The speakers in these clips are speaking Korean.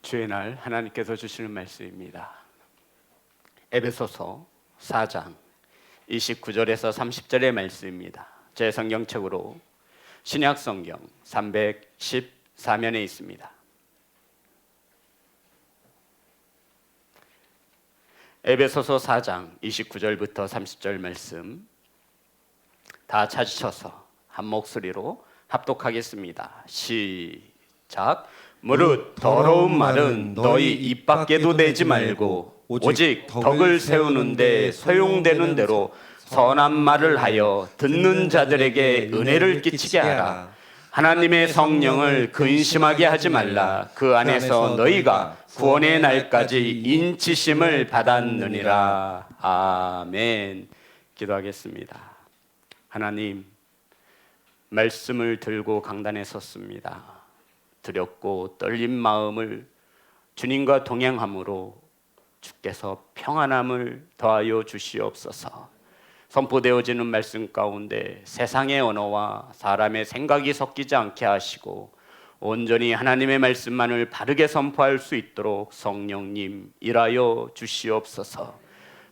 주의 날 하나님께서 주시는 말씀입니다. 에베소서 4장 29절에서 30절의 말씀입니다. 제 성경책으로 신약 성경 314면에 있습니다. 에베소서 4장 29절부터 30절 말씀 다 찾으셔서 한 목소리로 합독하겠습니다. 시작. 무릇 더러운 말은 너희 입 밖에도 내지 말고 오직 덕을 세우는데 소용되는 대로 선한 말을 하여 듣는 자들에게 은혜를 끼치게 하라. 하나님의 성령을 근심하게 하지 말라. 그 안에서 너희가 구원의 날까지 인치심을 받았느니라. 아멘. 기도하겠습니다. 하나님, 말씀을 들고 강단에 섰습니다. 두렵고 떨린 마음을 주님과 동행함으로 주께서 평안함을 더하여 주시옵소서. 선포되어지는 말씀 가운데 세상의 언어와 사람의 생각이 섞이지 않게 하시고 온전히 하나님의 말씀만을 바르게 선포할 수 있도록 성령님 일하여 주시옵소서.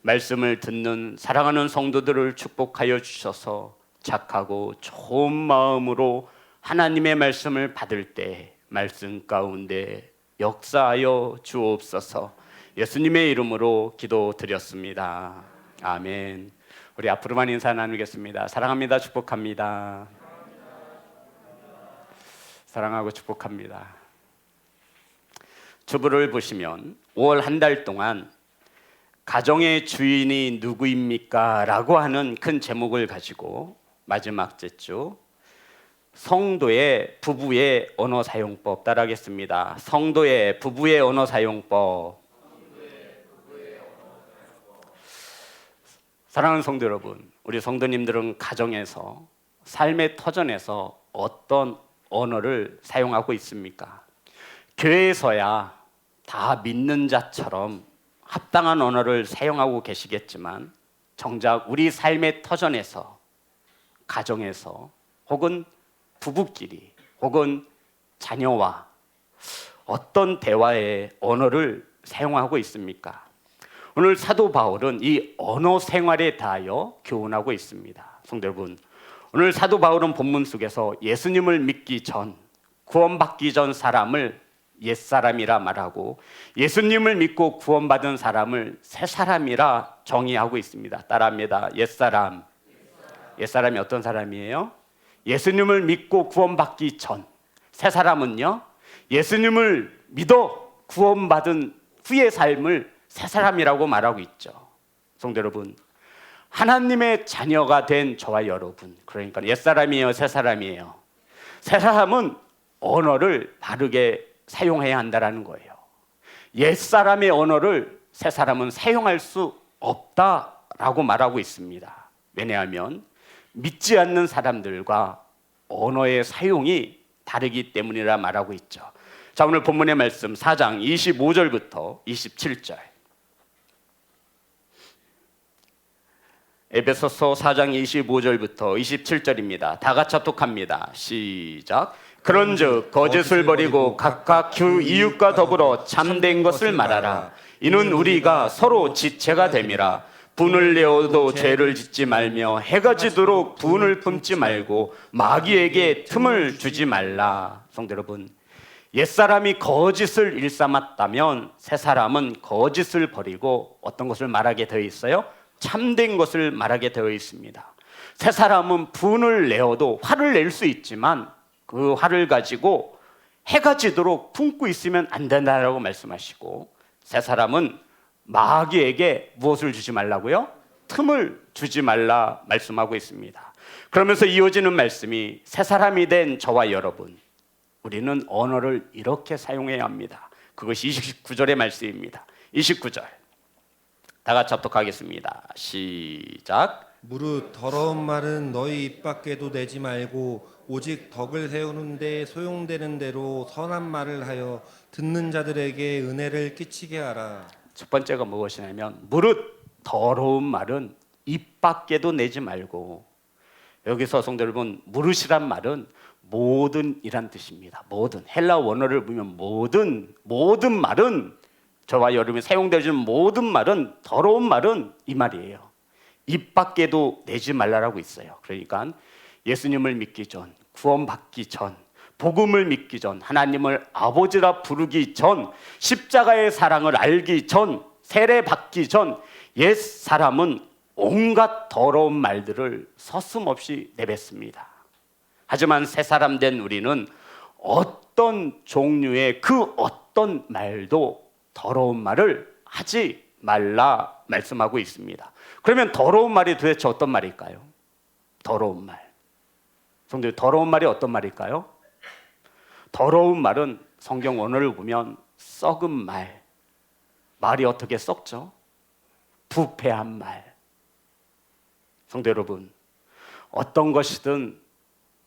말씀을 듣는 사랑하는 성도들을 축복하여 주셔서 착하고 좋은 마음으로 하나님의 말씀을 받을 때 말씀 가운데 역사하여 주옵소서. 예수님의 이름으로 기도드렸습니다. 아멘. 우리 앞으로만 인사 나누겠습니다. 사랑합니다. 축복합니다. 사랑하고 축복합니다. 주부를 보시면 5월 한 달 동안 가정의 주인이 누구입니까? 라고 하는 큰 제목을 가지고 마지막 제주 성도의 부부의 언어 사용법 따라하겠습니다. 성도의 부부의 언어 사용법. 사랑하는 성도 여러분, 우리 성도님들은 가정에서 삶의 터전에서 어떤 언어를 사용하고 있습니까? 교회에서야 다 믿는 자처럼 합당한 언어를 사용하고 계시겠지만 정작 우리 삶의 터전에서 가정에서 혹은 부부끼리 혹은 자녀와 어떤 대화의 언어를 사용하고 있습니까? 오늘 사도 바울은 이 언어 생활에 대하여 교훈하고 있습니다. 성도 여러분, 오늘 사도 바울은 본문 속에서 예수님을 믿기 전, 구원받기 전 사람을 옛사람이라 말하고 예수님을 믿고 구원받은 사람을 새사람이라 정의하고 있습니다. 따라합니다. 옛사람. 옛사람이 어떤 사람이에요? 예수님을 믿고 구원받기 전. 새사람은요, 예수님을 믿어 구원받은 후의 삶을 새사람이라고 말하고 있죠. 성도 여러분, 하나님의 자녀가 된 저와 여러분, 그러니까 옛사람이에요, 새사람이에요? 새사람은 언어를 바르게 사용해야 한다는 거예요. 옛사람의 언어를 새사람은 사용할 수 없다라고 말하고 있습니다. 왜냐하면 믿지 않는 사람들과 언어의 사용이 다르기 때문이라 말하고 있죠. 자, 오늘 본문의 말씀 4장 25절부터 27절. 에베소서 4장 25절부터 27절입니다. 다 같이 합독합니다. 시작. 그런즉 거짓을 버리고 각각 그 이웃과 더불어 참된 것을 말하라. 이는 우리가 서로 지체가 됨이라. 분을 내어도 죄를 짓지 말며 해가 지도록 분을 품지 말고 마귀에게 틈을 주지 말라. 성도 여러분, 옛사람이 거짓을 일삼았다면 새사람은 거짓을 버리고 어떤 것을 말하게 되어 있어요? 참된 것을 말하게 되어 있습니다. 새사람은 분을 내어도 화를 낼 수 있지만 그 화를 가지고 해가 지도록 품고 있으면 안 된다라고 말씀하시고, 새사람은 마귀에게 무엇을 주지 말라고요? 틈을 주지 말라 말씀하고 있습니다. 그러면서 이어지는 말씀이 새사람이 된 저와 여러분, 우리는 언어를 이렇게 사용해야 합니다. 그것이 29절의 말씀입니다. 29절 다 같이 합독하겠습니다. 시작. 무릇 더러운 말은 너희 입 밖에도 내지 말고 오직 덕을 세우는데 소용되는 대로 선한 말을 하여 듣는 자들에게 은혜를 끼치게 하라. 첫 번째가 무엇이냐면 무릇 더러운 말은 입 밖에도 내지 말고, 여기서 성도 여러분, 무릇이란 말은 모든이란 뜻입니다. 모든 헬라 원어를 보면 모든 말은 저와 여러분이 사용되는 모든 말은 더러운 말은 이 말이에요. 입 밖에도 내지 말라라고 있어요. 그러니까 예수님을 믿기 전, 구원받기 전, 복음을 믿기 전, 하나님을 아버지라 부르기 전, 십자가의 사랑을 알기 전, 세례 받기 전 옛 사람은 온갖 더러운 말들을 서슴없이 내뱉습니다. 하지만 새 사람 된 우리는 어떤 종류의 그 어떤 말도 더러운 말을 하지 말라 말씀하고 있습니다. 그러면 더러운 말이 도대체 어떤 말일까요? 더러운 말. 성도, 더러운 말이 어떤 말일까요? 더러운 말은 성경 원어를 보면 썩은 말. 말이 어떻게 썩죠? 부패한 말. 성도 여러분, 어떤 것이든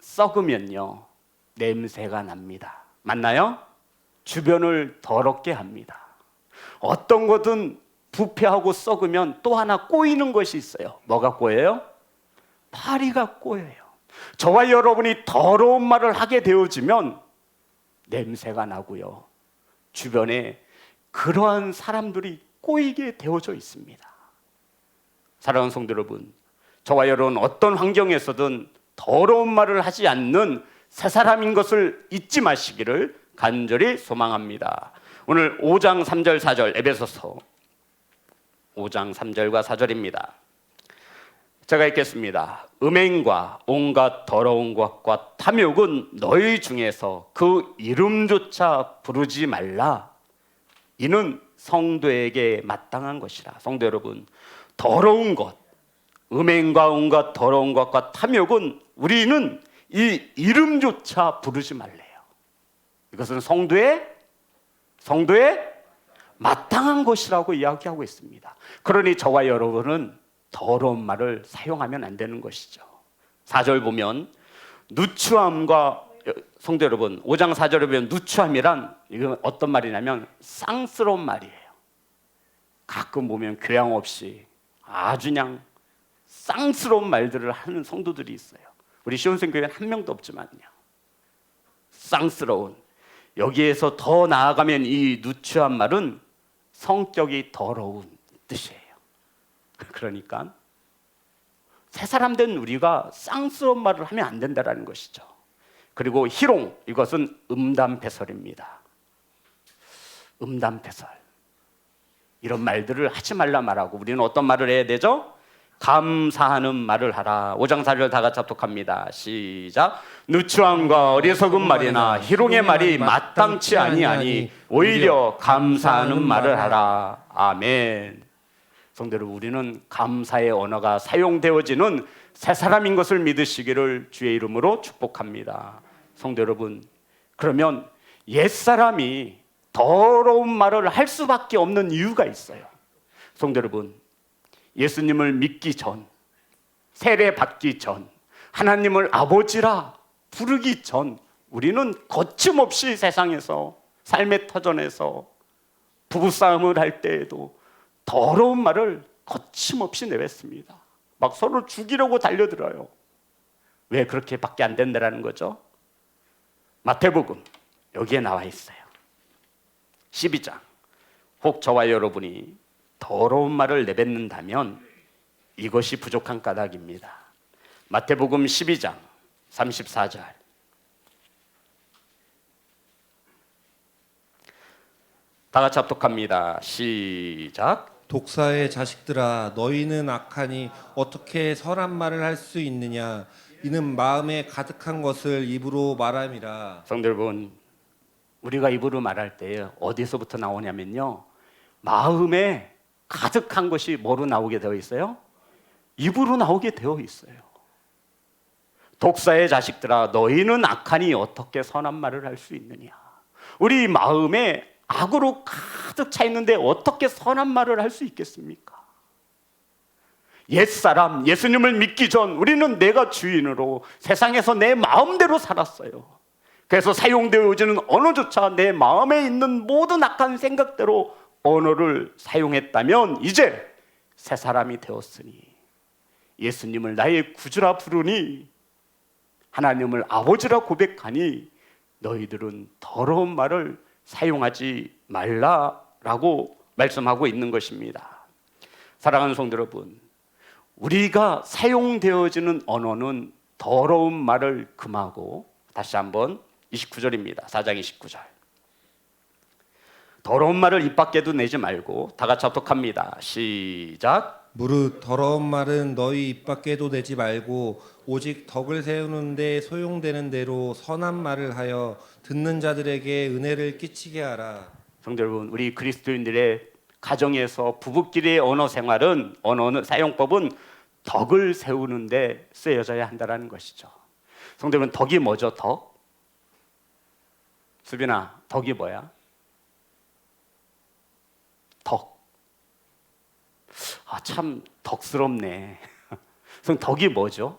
썩으면요 냄새가 납니다. 맞나요? 주변을 더럽게 합니다. 어떤 것은 부패하고 썩으면 또 하나 꼬이는 것이 있어요. 뭐가 꼬여요? 파리가 꼬여요. 저와 여러분이 더러운 말을 하게 되어지면 냄새가 나고요, 주변에 그러한 사람들이 꼬이게 되어져 있습니다. 사랑하는 성도 여러분, 저와 여러분 어떤 환경에서든 더러운 말을 하지 않는 새 사람인 것을 잊지 마시기를 간절히 소망합니다. 오늘 5장 3절 4절 에베소서 5장 3절과 4절입니다. 제가 읽겠습니다. 음행과 온갖 더러운 것과 탐욕은 너희 중에서 그 이름조차 부르지 말라. 이는 성도에게 마땅한 것이라. 성도 여러분, 더러운 것, 음행과 온갖 더러운 것과 탐욕은 우리는 이 이름조차 부르지 말래요. 이것은 성도의 마땅한 것이라고 이야기하고 있습니다. 그러니 저와 여러분은 더러운 말을 사용하면 안 되는 것이죠. 4절 보면 누추함과, 성도 여러분 5장 4절에 보면 누추함이란 이건 어떤 말이냐면 쌍스러운 말이에요. 가끔 보면 교양 없이 아주 그냥 쌍스러운 말들을 하는 성도들이 있어요. 우리 시온생교회는 한 명도 없지만요, 쌍스러운, 여기에서 더 나아가면 이 누추한 말은 성격이 더러운 뜻이에요. 그러니까 새 사람 된 우리가 쌍스러운 말을 하면 안 된다는 것이죠. 그리고 희롱, 이것은 음담패설입니다. 음담패설, 이런 말들을 하지 말라 말하고 우리는 어떤 말을 해야 되죠? 감사하는 말을 하라. 5장 4절 다 같이 합독합니다. 시작. 누추함과 어리석은 말이나 희롱의 말이 마땅치 아니하니 오히려 감사하는 말을 하라. 아멘. 성도 여러분, 우리는 감사의 언어가 사용되어지는 새 사람인 것을 믿으시기를 주의 이름으로 축복합니다. 성도 여러분, 그러면 옛사람이 더러운 말을 할 수밖에 없는 이유가 있어요. 성도 여러분, 예수님을 믿기 전, 세례 받기 전, 하나님을 아버지라 부르기 전 우리는 거침없이 세상에서, 삶의 터전에서 부부싸움을 할 때에도 더러운 말을 거침없이 내뱉습니다. 막 서로 죽이려고 달려들어요. 왜 그렇게 밖에 안 된다는 거죠? 마태복음 여기에 나와 있어요. 12장. 혹 저와 여러분이 더러운 말을 내뱉는다면 이것이 부족한 까닭입니다. 마태복음 12장 34절. 다 같이 합독합니다. 시작. 독사의 자식들아, 너희는 악하니 어떻게 선한 말을 할 수 있느냐? 이는 마음에 가득한 것을 입으로 말함이라. 성도 여러분, 우리가 입으로 말할 때 어디서부터 나오냐면요, 마음에 가득한 것이 뭐로 나오게 되어 있어요? 입으로 나오게 되어 있어요. 독사의 자식들아, 너희는 악하니 어떻게 선한 말을 할 수 있느냐? 우리 마음에 악으로 가득 차 있는데 어떻게 선한 말을 할 수 있겠습니까? 옛사람, 예수님을 믿기 전 우리는 내가 주인으로 세상에서 내 마음대로 살았어요. 그래서 사용되어지는 언어조차 내 마음에 있는 모든 악한 생각대로 언어를 사용했다면 이제 새 사람이 되었으니, 예수님을 나의 구주라 부르니 하나님을 아버지라 고백하니 너희들은 더러운 말을 사용하지 말라라고 말씀하고 있는 것입니다. 사랑하는 성도 여러분, 우리가 사용되어지는 언어는 더러운 말을 금하고, 다시 한번 29절입니다. 4장 29절. 더러운 말을 입 밖에도 내지 말고, 다 같이 합독합니다. 시작. 무릇 더러운 말은 너희 입 밖에도 내지 말고 오직 덕을 세우는데 소용되는 대로 선한 말을 하여 듣는 자들에게 은혜를 끼치게 하라. 성도 여러분, 우리 그리스도인들의 가정에서 부부끼리의 언어 생활은, 언어는 사용법은 덕을 세우는데 쓰여져야 한다는 것이죠. 성도 여러분, 덕이 뭐죠? 덕? 수빈아, 덕이 뭐야? 덕. 참 덕스럽네. 그럼 덕이 뭐죠?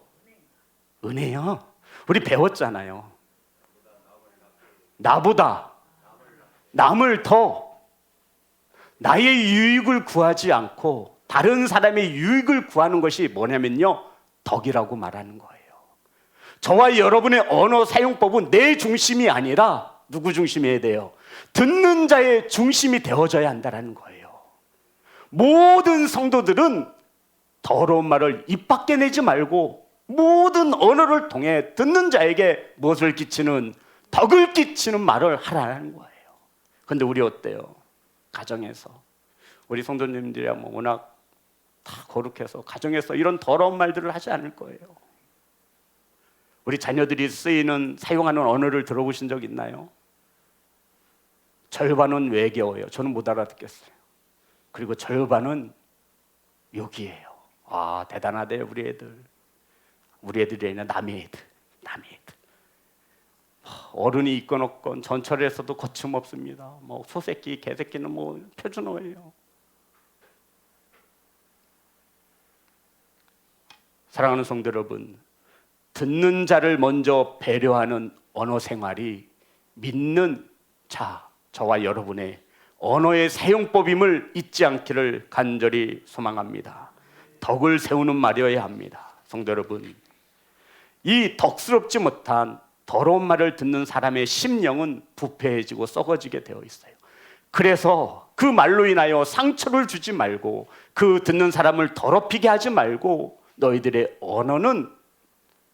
은혜요. 우리 배웠잖아요. 나보다 남을 더 나의 유익을 구하지 않고 다른 사람의 유익을 구하는 것이 뭐냐면요, 덕이라고 말하는 거예요. 저와 여러분의 언어 사용법은 내 중심이 아니라 누구 중심이어야 돼요? 듣는 자의 중심이 되어져야 한다는 거예요. 모든 성도들은 더러운 말을 입 밖에 내지 말고 모든 언어를 통해 듣는 자에게 무엇을 끼치는, 덕을 끼치는 말을 하라는 거예요. 근데 우리 어때요? 가정에서 우리 성도님들이야 뭐 워낙 다 거룩해서 가정에서 이런 더러운 말들을 하지 않을 거예요. 우리 자녀들이 쓰이는, 사용하는 언어를 들어보신 적 있나요? 절반은 외계어예요. 저는 못 알아듣겠어요. 그리고 절반은 욕이에요. 대단하대요, 우리 애들. 우리 애들이 아니라 남의 애들. 어른이 있건 없건 전철에서도 거침없습니다. 뭐 소새끼, 개새끼는 뭐 표준어예요. 사랑하는 성도 여러분, 듣는 자를 먼저 배려하는 언어 생활이 믿는 자, 저와 여러분의 언어의 사용법임을 잊지 않기를 간절히 소망합니다. 덕을 세우는 말이어야 합니다. 성도 여러분, 이 덕스럽지 못한 더러운 말을 듣는 사람의 심령은 부패해지고 썩어지게 되어 있어요. 그래서 그 말로 인하여 상처를 주지 말고, 그 듣는 사람을 더럽히게 하지 말고, 너희들의 언어는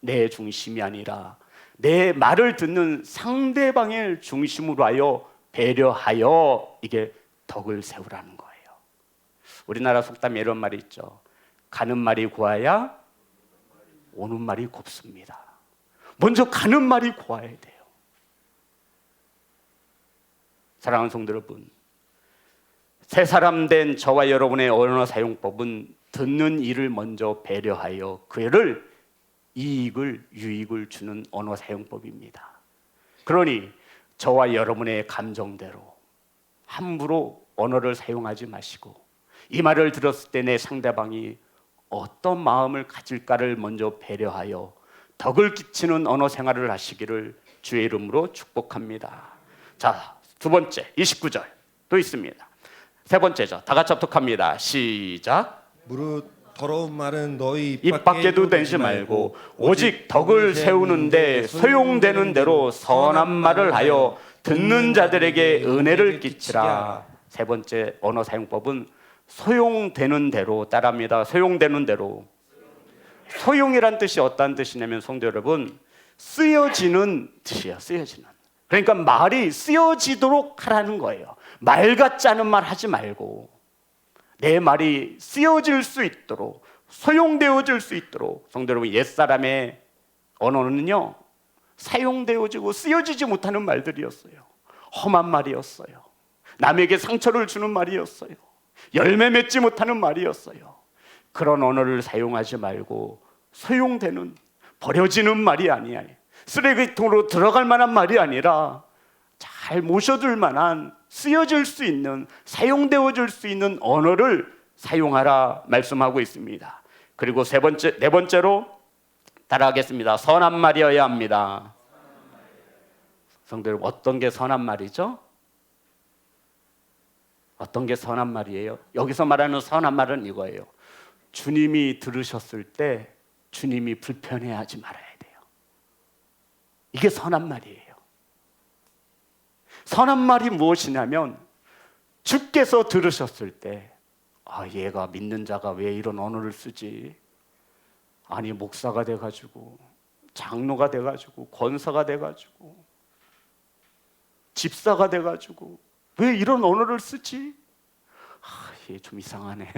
내 중심이 아니라 내 말을 듣는 상대방의 중심으로 하여 배려하여 이게 덕을 세우라는 거예요. 우리나라 속담에 이런 말이 있죠. 가는 말이 고와야 오는 말이 곱습니다. 먼저 가는 말이 고와야 돼요. 사랑하는 성도 여러분, 새 사람 된 저와 여러분의 언어 사용법은 듣는 이를 먼저 배려하여 그를 유익을 주는 언어 사용법입니다. 그러니 저와 여러분의 감정대로 함부로 언어를 사용하지 마시고, 이 말을 들었을 때 내 상대방이 어떤 마음을 가질까를 먼저 배려하여 덕을 끼치는 언어 생활을 하시기를 주의 이름으로 축복합니다. 자, 두 번째 29절 또 있습니다. 세 번째죠. 다 같이 합독합니다. 시작. 무릇 더러운 말은 너희 입 밖에도 내지 말고 오직 덕을 세우는데 소용되는 대로 선한 말을 하여 듣는 자들에게 은혜를 끼치라. 세 번째 언어 사용법은 소용되는 대로, 따라합니다. 소용되는 대로. 소용이란 뜻이 어떤 뜻이냐면 성도 여러분, 쓰여지는 뜻이에요. 쓰여지는. 그러니까 말이 쓰여지도록 하라는 거예요. 말 같지 않은 말 하지 말고 내 말이 쓰여질 수 있도록, 소용되어질 수 있도록. 성도 여러분, 옛사람의 언어는요, 사용되어지고 쓰여지지 못하는 말들이었어요. 험한 말이었어요. 남에게 상처를 주는 말이었어요. 열매 맺지 못하는 말이었어요. 그런 언어를 사용하지 말고 소용되는, 버려지는 말이 아니야, 쓰레기통으로 들어갈 만한 말이 아니라 잘 모셔둘 만한, 쓰여질 수 있는, 사용되어질 수 있는 언어를 사용하라 말씀하고 있습니다. 그리고 네 번째로 따라하겠습니다. 선한 말이어야 합니다. 성도 여러분, 어떤 게 선한 말이죠? 어떤 게 선한 말이에요? 여기서 말하는 선한 말은 이거예요. 주님이 들으셨을 때 주님이 불편해하지 말아야 돼요. 이게 선한 말이에요. 선한 말이 무엇이냐면 주께서 들으셨을 때 얘가 믿는 자가 왜 이런 언어를 쓰지? 아니 목사가 돼가지고 장로가 돼가지고 권사가 돼가지고 집사가 돼가지고 왜 이런 언어를 쓰지? 얘 좀 이상하네.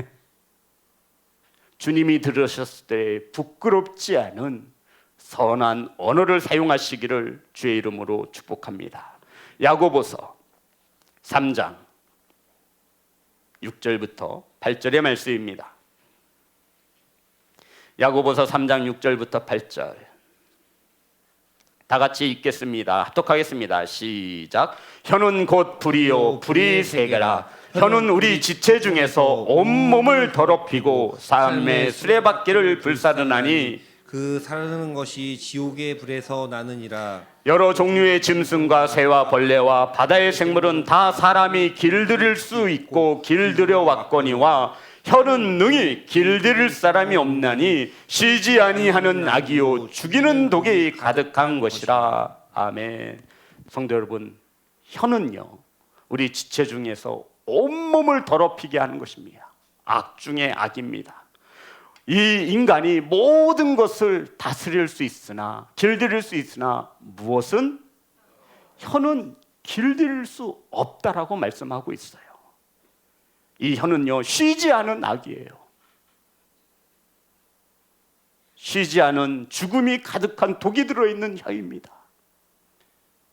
주님이 들으셨을 때 부끄럽지 않은 선한 언어를 사용하시기를 주의 이름으로 축복합니다. 야고보서 3장 6절부터 8절의 말씀입니다. 야고보서 3장 6절부터 8절 다 같이 읽겠습니다. 합독하겠습니다. 시작. 혀는 곧 불이요 불이 세계라. 혀는 우리 지체 중에서 온몸을 더럽히고 삶의 수레바퀴를 불사르나니 그 사르는 것이 지옥의 불에서 나느니라. 여러 종류의 짐승과 새와 벌레와 바다의 생물은 다 사람이 길들일 수 있고 길들여 왔거니와 혀는 능히 길들일 사람이 없나니 쉬지 아니하는 악이요 죽이는 독이 가득한 것이라. 아멘. 성도 여러분, 혀는요 우리 지체 중에서 온몸을 더럽히게 하는 것입니다. 악 중에 악입니다. 이 인간이 모든 것을 다스릴 수 있으나 길들일 수 있으나 무엇은 혀는 길들일 수 없다라고 말씀하고 있어요. 이 혀는요 쉬지 않은 악이에요. 쉬지 않은 죽음이 가득한 독이 들어있는 혀입니다.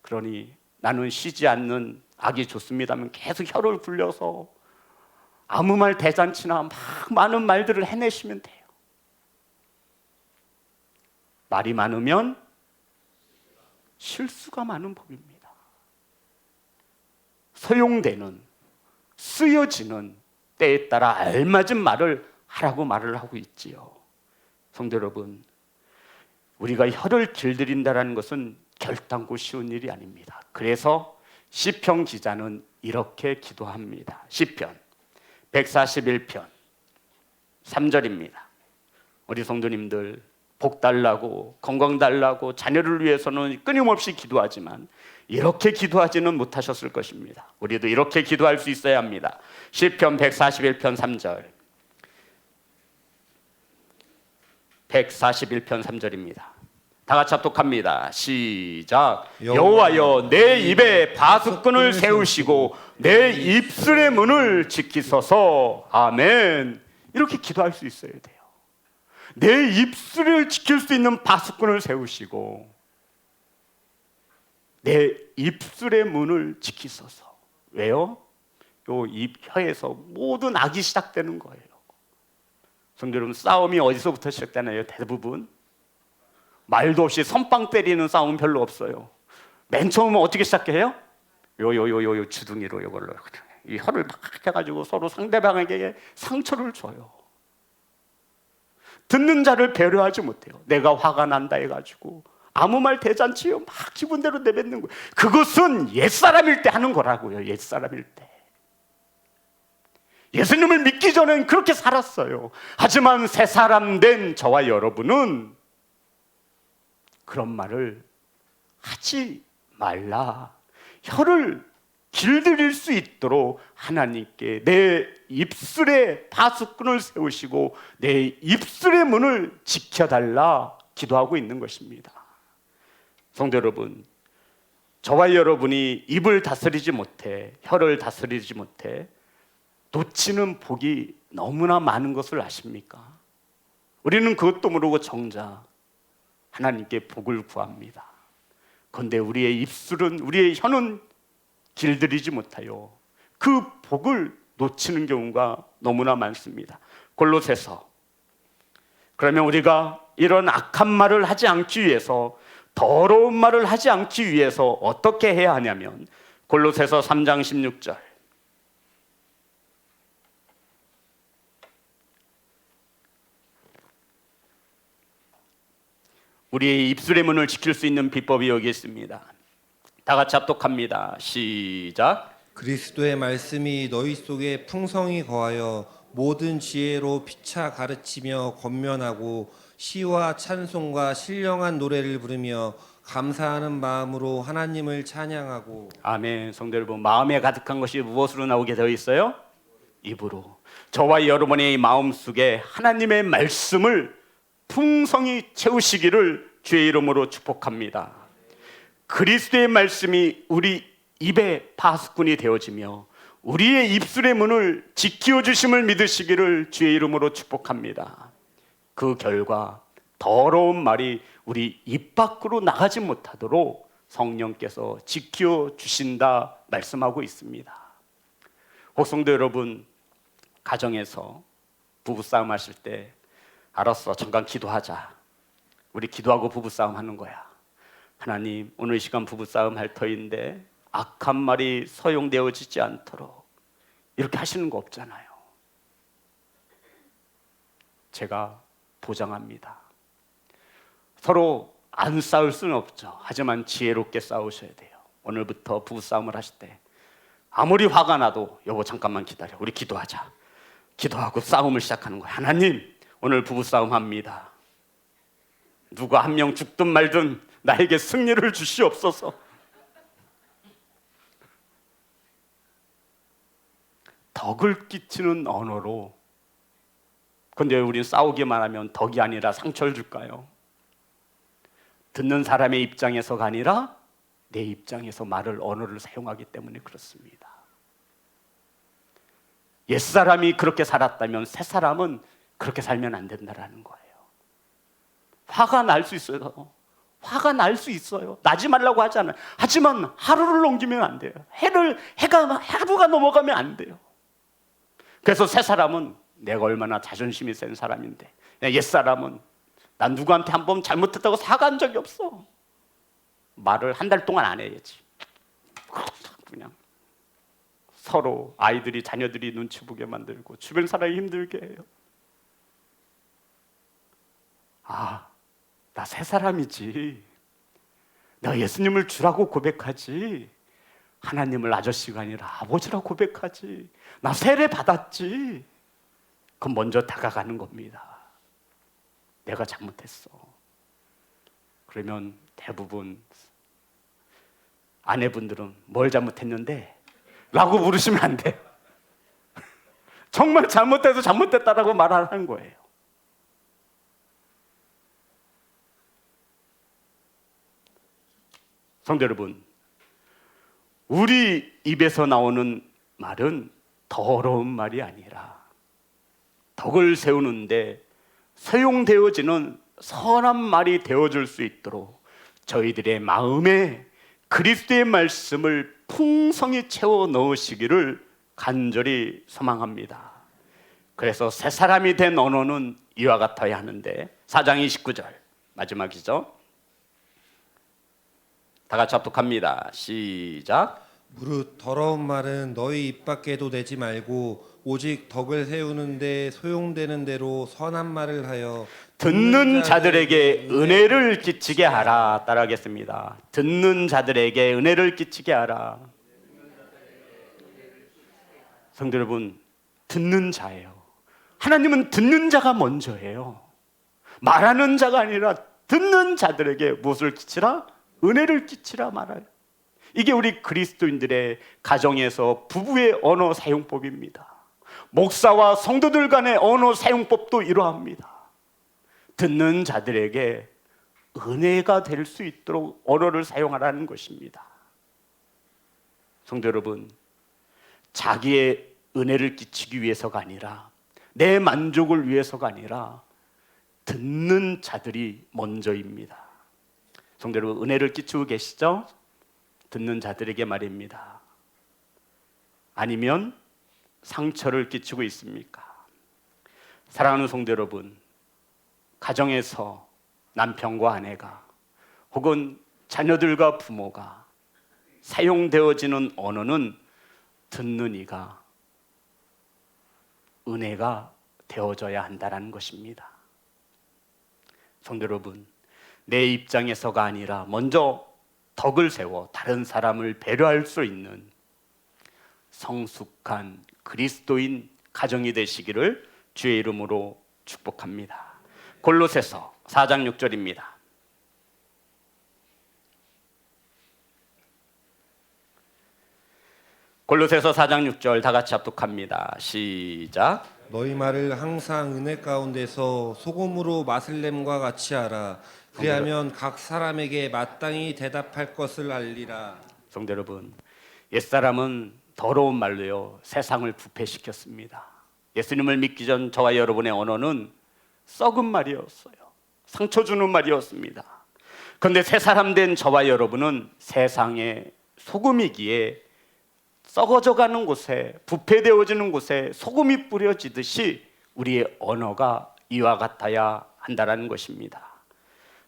그러니 나는 쉬지 않는 악이 좋습니다면 계속 혀를 굴려서 아무 말 대잔치나 막 많은 말들을 해내시면 돼요. 말이 많으면 실수가 많은 법입니다. 소용되는 쓰여지는 때에 따라 알맞은 말을 하라고 말을 하고 있지요. 성도 여러분, 우리가 혀를 길들인다는 것은 결단코 쉬운 일이 아닙니다. 그래서 시편 기자는 이렇게 기도합니다. 시편 141편 3절입니다. 우리 성도님들 복 달라고 건강 달라고 자녀를 위해서는 끊임없이 기도하지만 이렇게 기도하지는 못하셨을 것입니다. 우리도 이렇게 기도할 수 있어야 합니다. 시편 141편 3절 141편 3절입니다. 다 같이 합독합니다. 시작. 여호와여 내 입에 바수꾼을 세우시고 내 입술의 문을 지키소서. 아멘. 이렇게 기도할 수 있어야 돼요. 내 입술을 지킬 수 있는 바수꾼을 세우시고 내 입술의 문을 지키소서. 왜요? 요 입 혀에서 모든 악이 시작되는 거예요. 성도 여러분, 싸움이 어디서부터 시작되나요? 대부분 말도 없이 선빵 때리는 싸움은 별로 없어요. 맨 처음은 어떻게 시작해요? 요 주둥이로 요걸로 이 혀를 막 해가지고 서로 상대방에게 상처를 줘요. 듣는 자를 배려하지 못해요. 내가 화가 난다 해가지고 아무 말 대잔치요 막 기분대로 내뱉는 거예요. 그것은 옛사람일 때 하는 거라고요. 옛사람일 때. 예수님을 믿기 전엔 그렇게 살았어요. 하지만 새 사람 된 저와 여러분은 그런 말을 하지 말라. 혀를 길들일 수 있도록 하나님께 내 입술에 바수꾼을 세우시고 내 입술의 문을 지켜달라 기도하고 있는 것입니다. 성도 여러분, 저와 여러분이 입을 다스리지 못해 혀를 다스리지 못해 놓치는 복이 너무나 많은 것을 아십니까? 우리는 그것도 모르고 정작 하나님께 복을 구합니다. 그런데 우리의 입술은 우리의 혀는 길들이지 못하여 그 복을 놓치는 경우가 너무나 많습니다. 골로새서 그러면 우리가 이런 악한 말을 하지 않기 위해서 더러운 말을 하지 않기 위해서 어떻게 해야 하냐면 골로새서 3장 16절 우리의 입술의 문을 지킬 수 있는 비법이 여기 있습니다. 다 같이 합독합니다. 시작. 그리스도의 말씀이 너희 속에 풍성히 거하여 모든 지혜로 피차 가르치며 권면하고 시와 찬송과 신령한 노래를 부르며 감사하는 마음으로 하나님을 찬양하고 아멘. 성도 여러분, 마음에 가득한 것이 무엇으로 나오게 되어 있어요? 입으로. 저와 여러분의 마음 속에 하나님의 말씀을 풍성히 채우시기를 주의 이름으로 축복합니다. 그리스도의 말씀이 우리 입의 파수꾼이 되어지며 우리의 입술의 문을 지키어 주심을 믿으시기를 주의 이름으로 축복합니다. 그 결과 더러운 말이 우리 입 밖으로 나가지 못하도록 성령께서 지켜 주신다 말씀하고 있습니다. 혹성도 여러분, 가정에서 부부싸움 하실 때 알았어, 잠깐 기도하자. 우리 기도하고 부부싸움 하는 거야. 하나님, 오늘 이 시간 부부싸움 할 터인데 악한 말이 서용되어지지 않도록, 이렇게 하시는 거 없잖아요. 제가 보장합니다. 서로 안 싸울 수는 없죠. 하지만 지혜롭게 싸우셔야 돼요. 오늘부터 부부싸움을 하실 때 아무리 화가 나도 여보 잠깐만 기다려, 우리 기도하자. 기도하고 싸움을 시작하는 거예요. 하나님, 오늘 부부싸움 합니다. 누가 한 명 죽든 말든 나에게 승리를 주시옵소서. 덕을 끼치는 언어로. 근데 우린 싸우기만 하면 덕이 아니라 상처를 줄까요? 듣는 사람의 입장에서가 아니라 내 입장에서 언어를 사용하기 때문에 그렇습니다. 옛사람이 그렇게 살았다면 새사람은 그렇게 살면 안 된다라는 거예요. 화가 날 수 있어요. 화가 날 수 있어요. 나지 말라고 하잖아요. 하지만 하루를 넘기면 안 돼요. 하루가 넘어가면 안 돼요. 그래서 새사람은 내가 얼마나 자존심이 센 사람인데, 옛사람은 난 누구한테 한 번 잘못했다고 사과한 적이 없어. 말을 한 달 동안 안 해야지. 그냥 서로 자녀들이 눈치 보게 만들고 주변 사람이 힘들게 해요. 나 새 사람이지. 내가 예수님을 주라고 고백하지. 하나님을 아저씨가 아니라 아버지라고 고백하지. 나 세례 받았지. 그럼 먼저 다가가는 겁니다. 내가 잘못했어. 그러면 대부분 아내분들은 뭘 잘못했는데? 라고 물으시면 안 돼요. 정말 잘못해서 잘못했다라고 말하는 거예요. 성도 여러분, 우리 입에서 나오는 말은 더러운 말이 아니라 덕을 세우는데 사용되어지는 선한 말이 되어줄 수 있도록 저희들의 마음에 그리스도의 말씀을 풍성히 채워 넣으시기를 간절히 소망합니다. 그래서 새 사람이 된 언어는 이와 같아야 하는데, 4장 29절 마지막이죠. 다 같이 합독합니다. 시작. 무릇 더러운 말은 너희 입 밖에도 내지 말고 오직 덕을 세우는데 소용되는 대로 선한 말을 하여 듣는 자들에게 은혜를 끼치게 하라. 따라하겠습니다. 듣는 자들에게 은혜를 끼치게 하라. 성도 여러분, 듣는 자예요. 하나님은 듣는 자가 먼저예요. 말하는 자가 아니라 듣는 자들에게 무엇을 끼치라? 은혜를 끼치라 말아요. 이게 우리 그리스도인들의 가정에서 부부의 언어 사용법입니다. 목사와 성도들 간의 언어 사용법도 이러합니다. 듣는 자들에게 은혜가 될 수 있도록 언어를 사용하라는 것입니다. 성도 여러분, 자기의 은혜를 끼치기 위해서가 아니라, 내 만족을 위해서가 아니라 듣는 자들이 먼저입니다. 성도 여러분, 은혜를 끼치고 계시죠? 듣는 자들에게 말입니다. 아니면 상처를 끼치고 있습니까? 사랑하는 성도 여러분, 가정에서 남편과 아내가 혹은 자녀들과 부모가 사용되어지는 언어는 듣는 이가 은혜가 되어져야 한다는 것입니다. 성도 여러분, 내 입장에서가 아니라 먼저 덕을 세워 다른 사람을 배려할 수 있는 성숙한 그리스도인 가정이 되시기를 주의 이름으로 축복합니다. 골로새서 4장 6절입니다. 골로새서 4장 6절 다 같이 합독합니다. 시작. 너희 말을 항상 은혜 가운데서 소금으로 맛을 냄과 같이 하라. 그리하면 각 사람에게 마땅히 대답할 것을 알리라. 성도 여러분, 옛사람은 더러운 말로요 세상을 부패시켰습니다. 예수님을 믿기 전 저와 여러분의 언어는 썩은 말이었어요. 상처 주는 말이었습니다. 그런데 새 사람 된 저와 여러분은 세상의 소금이기에 썩어져가는 곳에, 부패되어지는 곳에 소금이 뿌려지듯이 우리의 언어가 이와 같아야 한다는 것입니다.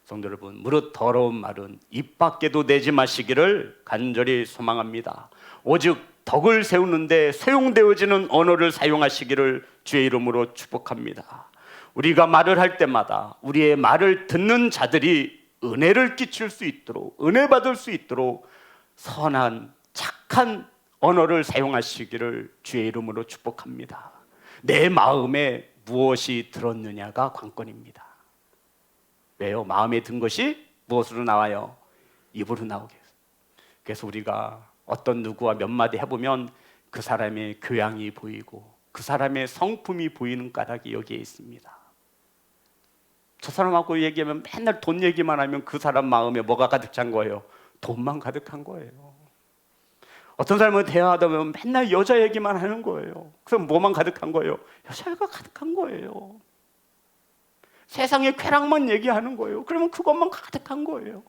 성도 여러분, 무릇 더러운 말은 입 밖에도 내지 마시기를 간절히 소망합니다. 오직 덕을 세우는데 소용되어지는 언어를 사용하시기를 주의 이름으로 축복합니다. 우리가 말을 할 때마다 우리의 말을 듣는 자들이 은혜를 끼칠 수 있도록, 은혜 받을 수 있도록 선한 착한 언어를 사용하시기를 주의 이름으로 축복합니다. 내 마음에 무엇이 들었느냐가 관건입니다. 왜요? 마음에 든 것이 무엇으로 나와요? 입으로 나오게. 그래서 우리가 어떤 누구와 몇 마디 해보면 그 사람의 교양이 보이고 그 사람의 성품이 보이는 까닭이 여기에 있습니다. 저 사람하고 얘기하면 맨날 돈 얘기만 하면 그 사람 마음에 뭐가 가득 찬 거예요? 돈만 가득한 거예요. 어떤 사람은 대화하다 보면 맨날 여자 얘기만 하는 거예요. 그럼 뭐만 가득한 거예요? 여자가 가득한 거예요. 세상의 쾌락만 얘기하는 거예요. 그러면 그것만 가득한 거예요.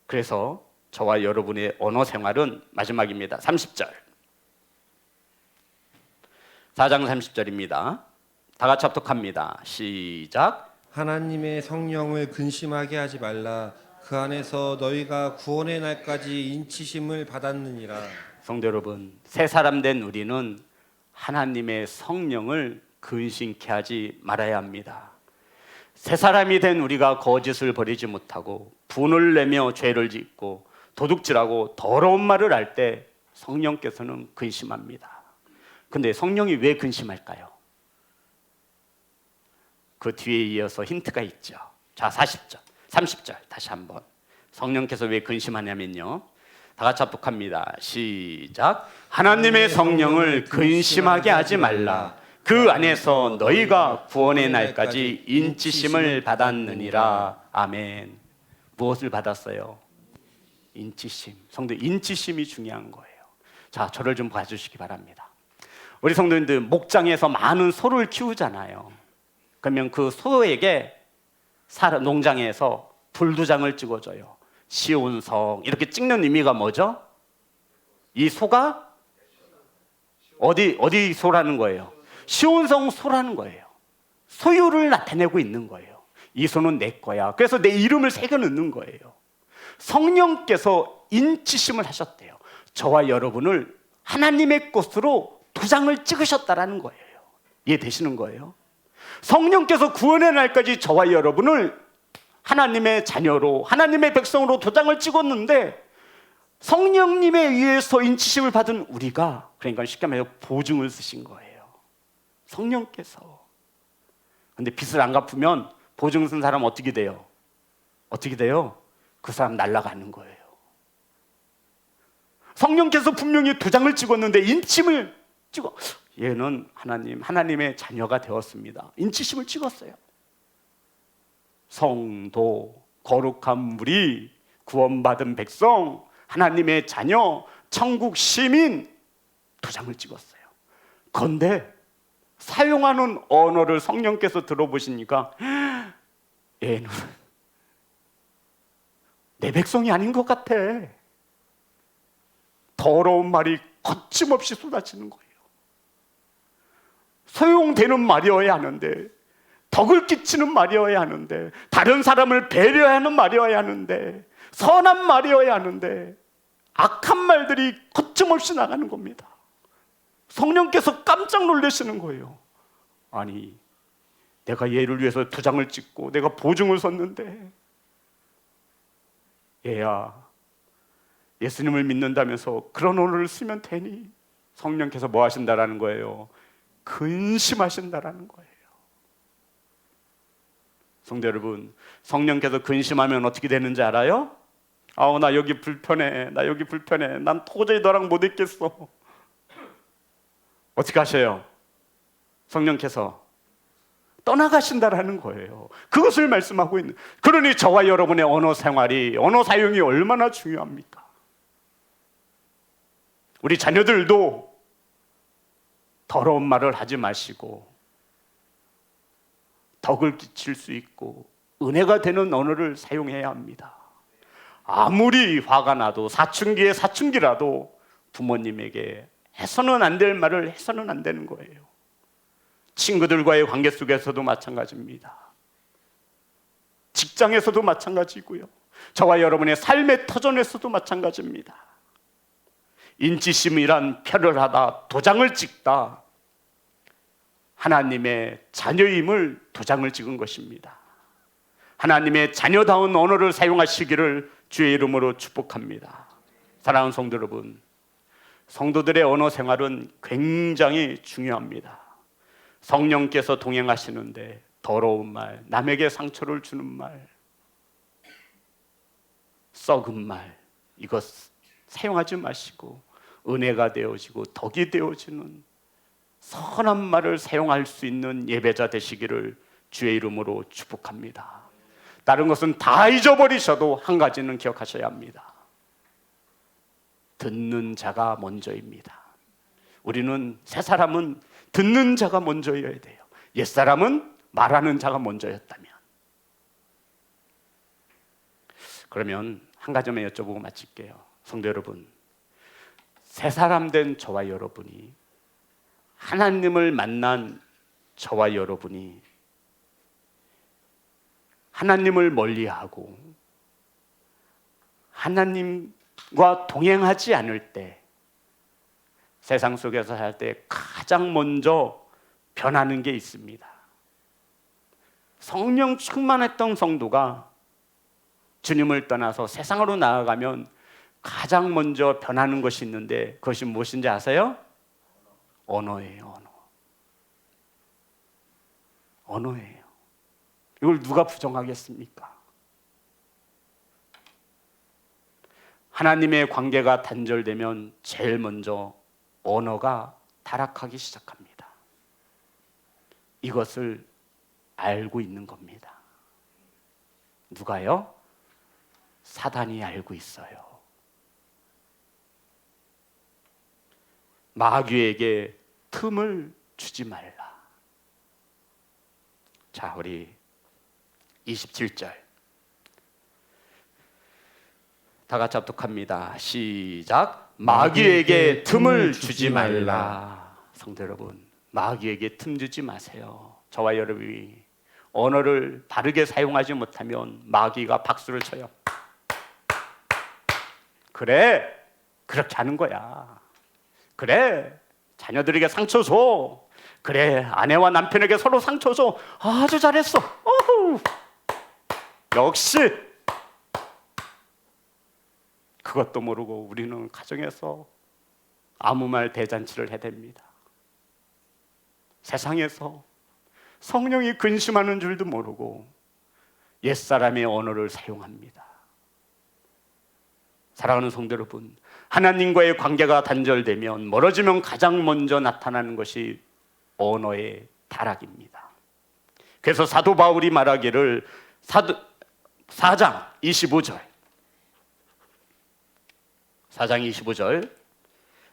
그래서 저와 여러분의 언어 생활은 마지막입니다. 30절. 4장 30절입니다. 다 같이 합독합니다. 시작. 하나님의 성령을 근심하게 하지 말라. 그 안에서 너희가 구원의 날까지 인치심을 받았느니라. 성도 여러분, 새 사람 된 우리는 하나님의 성령을 근심케 하지 말아야 합니다. 새 사람이 된 우리가 거짓을 버리지 못하고 분을 내며 죄를 짓고 도둑질하고 더러운 말을 할 때 성령께서는 근심합니다. 근데 성령이 왜 근심할까요? 그 뒤에 이어서 힌트가 있죠. 자, 40절, 30절 다시 한번. 성령께서 왜 근심하냐면요, 다 같이 합독합니다. 시작. 하나님의 성령을 근심하게 하지 말라. 그 안에서 너희가 구원의 날까지 인치심을 받았느니라. 아멘. 무엇을 받았어요? 인치심. 성도, 인치심이 중요한 거예요. 자, 저를 좀 봐주시기 바랍니다. 우리 성도님들 목장에서 많은 소를 키우잖아요. 그러면 그 소에게 농장에서 불두장을 찍어줘요. 시온성 이렇게 찍는 의미가 뭐죠? 이 소가 어디 소라는 거예요? 시온성 소라는 거예요. 소유를 나타내고 있는 거예요. 이 소는 내 거야. 그래서 내 이름을 새겨 넣는 거예요. 성령께서 인치심을 하셨대요. 저와 여러분을 하나님의 것으로 도장을 찍으셨다라는 거예요. 이해되시는 거예요? 성령께서 구원의 날까지 저와 여러분을 하나님의 자녀로, 하나님의 백성으로 도장을 찍었는데 성령님에 의해서 인치심을 받은 우리가, 그러니까 쉽게 말해서 보증을 쓰신 거예요. 성령께서. 근데 빚을 안 갚으면 보증 쓴 사람 어떻게 돼요? 어떻게 돼요? 그 사람 날아가는 거예요. 성령께서 분명히 도장을 찍었는데 인침을 찍어, 얘는 하나님의 자녀가 되었습니다. 인치심을 찍었어요. 성도, 거룩한 무리, 구원받은 백성, 하나님의 자녀, 천국 시민, 도장을 찍었어요. 그런데 사용하는 언어를 성령께서 들어보시니까 얘는 내 백성이 아닌 것 같아. 더러운 말이 거침없이 쏟아지는 거예요. 소용되는 말이어야 하는데, 덕을 끼치는 말이어야 하는데, 다른 사람을 배려하는 말이어야 하는데, 선한 말이어야 하는데 악한 말들이 거침없이 나가는 겁니다. 성령께서 깜짝 놀라시는 거예요. 아니, 내가 얘를 위해서 도장을 찍고 내가 보증을 섰는데 얘야, 예수님을 믿는다면서 그런 언어를 쓰면 되니? 성령께서 뭐 하신다라는 거예요? 근심하신다라는 거예요. 성도 여러분, 성령께서 근심하면 어떻게 되는지 알아요? 나 여기 불편해. 나 여기 불편해. 난 도저히 너랑 못 있겠어. 어떻게 하셔요? 성령께서 떠나가신다라는 거예요. 그것을 말씀하고 있는. 그러니 저와 여러분의 언어 생활이, 언어 사용이 얼마나 중요합니까? 우리 자녀들도 더러운 말을 하지 마시고 덕을 끼칠 수 있고 은혜가 되는 언어를 사용해야 합니다. 아무리 화가 나도 사춘기에 사춘기라도 부모님에게 해서는 안 될 말을 해서는 안 되는 거예요. 친구들과의 관계 속에서도 마찬가지입니다. 직장에서도 마찬가지고요. 저와 여러분의 삶의 터전에서도 마찬가지입니다. 인지심이란 표를 하다, 도장을 찍다, 하나님의 자녀임을 도장을 찍은 것입니다. 하나님의 자녀다운 언어를 사용하시기를 주의 이름으로 축복합니다. 사랑하는 성도 여러분, 성도들의 언어 생활은 굉장히 중요합니다. 성령께서 동행하시는데 더러운 말, 남에게 상처를 주는 말, 썩은 말, 이것 사용하지 마시고 은혜가 되어지고 덕이 되어지는 선한 말을 사용할 수 있는 예배자 되시기를 주의 이름으로 축복합니다. 다른 것은 다 잊어버리셔도 한 가지는 기억하셔야 합니다. 듣는 자가 먼저입니다. 우리는 새 사람은 듣는 자가 먼저여야 돼요. 옛 사람은 말하는 자가 먼저였다면. 그러면 한 가지만 여쭤보고 마칠게요. 성도 여러분, 새 사람 된 저와 여러분이, 하나님을 만난 저와 여러분이 하나님을 멀리하고 하나님과 동행하지 않을 때, 세상 속에서 살 때 가장 먼저 변하는 게 있습니다. 성령 충만했던 성도가 주님을 떠나서 세상으로 나아가면 가장 먼저 변하는 것이 있는데, 그것이 무엇인지 아세요? 언어예요. 언어예요. 이걸 누가 부정하겠습니까? 하나님의 관계가 단절되면 제일 먼저 언어가 타락하기 시작합니다. 이것을 알고 있는 겁니다. 누가요? 사단이 알고 있어요. 마귀에게 틈을 주지 말라. 자, 우리 27절 다 같이 합독합니다. 시작. 마귀에게 틈을 주지 말라. 성도 여러분, 마귀에게 틈 주지 마세요. 저와 여러분이 언어를 바르게 사용하지 못하면 마귀가 박수를 쳐요. 그래, 그렇게 하는 거야. 그래, 자녀들에게 상처 줘. 그래, 아내와 남편에게 서로 상처 줘. 아주 잘했어. 어후. 역시. 그것도 모르고 우리는 가정에서 아무 말 대잔치를 해댑니다. 세상에서 성령이 근심하는 줄도 모르고 옛사람의 언어를 사용합니다. 사랑하는 성도 여러분, 하나님과의 관계가 단절되면, 멀어지면 가장 먼저 나타나는 것이 언어의 타락입니다. 그래서 사도 바울이 말하기를 4장 25절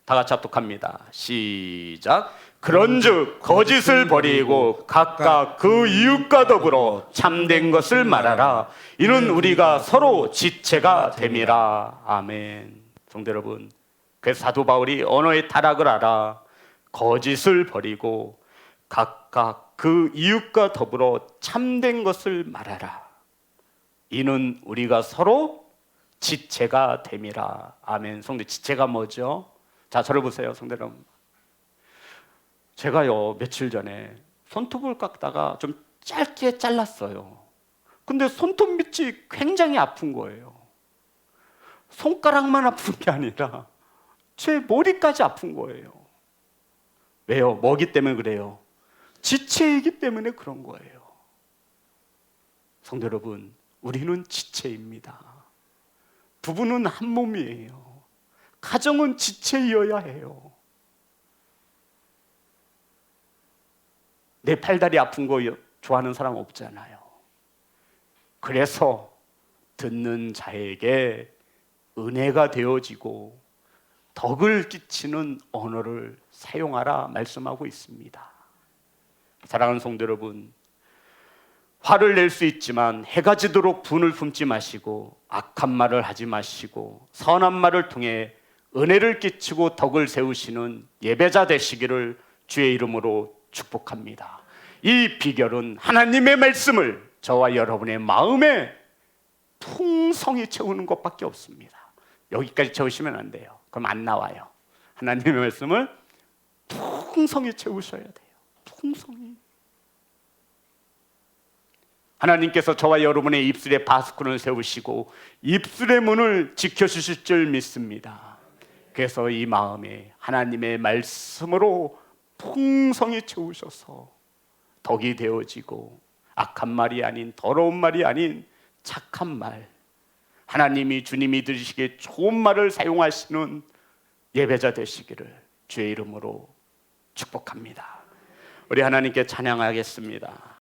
다 같이 합독합니다. 시작. 그런즉 거짓을 버리고 각각 그 이웃과 더불어 참된 것을 말하라. 이는 우리가 서로 지체가 됨이라. 아멘. 성도 여러분, 그래서 사도 바울이 언어의 타락을 알아 거짓을 버리고 각각 그 이웃과 더불어 참된 것을 말하라. 이는 우리가 서로 지체가 됨이라. 아멘. 성도, 지체가 뭐죠? 자, 저를 보세요, 성도 여러분. 제가요, 며칠 전에 손톱을 깎다가 좀 짧게 잘랐어요. 근데 손톱 밑이 굉장히 아픈 거예요. 손가락만 아픈 게 아니라 제 머리까지 아픈 거예요. 왜요? 뭐기 때문에 그래요? 지체이기 때문에 그런 거예요. 성도 여러분, 우리는 지체입니다. 부부는 한 몸이에요. 가정은 지체이어야 해요. 내 팔다리 아픈 거 좋아하는 사람 없잖아요. 그래서 듣는 자에게 은혜가 되어지고 덕을 끼치는 언어를 사용하라 말씀하고 있습니다. 사랑하는 성도 여러분, 화를 낼 수 있지만 해가 지도록 분을 품지 마시고 악한 말을 하지 마시고 선한 말을 통해 은혜를 끼치고 덕을 세우시는 예배자 되시기를 주의 이름으로 축복합니다. 이 비결은 하나님의 말씀을 저와 여러분의 마음에 풍성히 채우는 것밖에 없습니다. 여기까지 채우시면 안 돼요. 그럼 안 나와요. 하나님의 말씀을 풍성히 채우셔야 돼요. 풍성히. 하나님께서 저와 여러분의 입술에 바스콘을 세우시고 입술의 문을 지켜주실 줄 믿습니다. 그래서 이 마음에 하나님의 말씀으로 풍성히 채우셔서 덕이 되어지고 악한 말이 아닌, 더러운 말이 아닌 착한 말, 하나님이 주님이 들으시기에 좋은 말을 사용하시는 예배자 되시기를 주의 이름으로 축복합니다. 우리 하나님께 찬양하겠습니다.